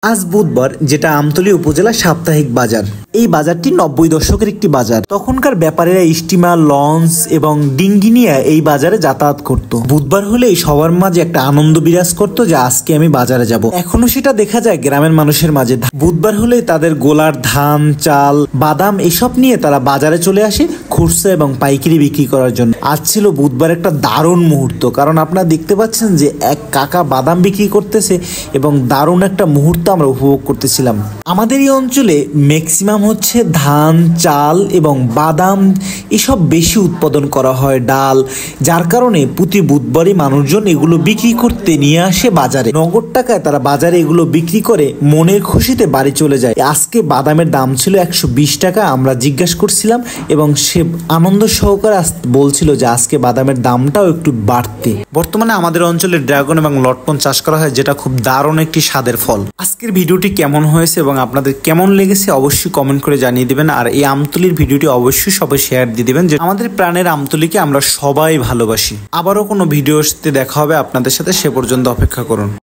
আজ বুধবার, যেটা আমতলী উপজেলা সাপ্তাহিক বাজার। এই বাজারটি 90 দশকের একটি বাজার। তখনকার ব্যাপারীরা স্টিমার, লঞ্চ এবং ডিঙ্গি নিয়ে এই বাজারে যাতায়াত করত। বুধবার হলেই সবার মাঝে একটা আনন্দ বিরাজ করত যে আজকে আমি বাজারে যাব। এখনো সেটা দেখা যায় গ্রামের মানুষের মাঝে। বুধবার হলেই তাদের গোলার ধান, চাল, বাদাম এসব নিয়ে তারা বাজারে চলে আসে খুচরা এবং পাইকারি বিক্রি করার জন্য। আজ ছিল বুধবার একটা দারুণ মুহূর্ত, কারণ আপনারা দেখতে পাচ্ছেন যে এক কাকা বাদাম বিক্রি করতেছে এবং দারুণ একটা মুহূর্ত আমরা উপভোগ করতেছিলাম। আমাদের এই অঞ্চলে ম্যাক্সিমাম হচ্ছে ধান, চাল এবং বাদাম এসব বেশি উৎপাদন করা হয়, ডাল, যার কারণে প্রতি বুধবারই মানুষজন এগুলো বিক্রি করতে নিয়ে আসে বাজারে। নগদ টাকায় তারা বাজারে এগুলো বিক্রি করে মনের খুশিতে বাড়ি চলে যায়। আজকে বাদামের দাম ছিল 120 টাকা। আমরা জিজ্ঞাসা করছিলাম এবং সে আনন্দ সহকারে বলছিল যে আজকে বাদামের দামটাও একটু বাড়তে। বর্তমানে আমাদের অঞ্চলে ড্রাগন এবং লটকন চাষ করা হয়, যেটা খুব দারুণ একটি স্বাদের ফল। আজকের ভিডিওটি কেমন হয়েছে এবং আপনাদের কেমন লেগেছে অবশ্যই কমেন্ট করে জানিয়ে দিবেন। আর এই আমতলীর ভিডিওটি অবশ্যই সবাই শেয়ার দিয়ে দিবেন, যে আমাদের প্রাণের আমতলীকে আমরা সবাই ভালোবাসি। আবারও কোনো ভিডিওতে দেখা হবে আপনাদের সাথে, সে পর্যন্ত অপেক্ষা করুন।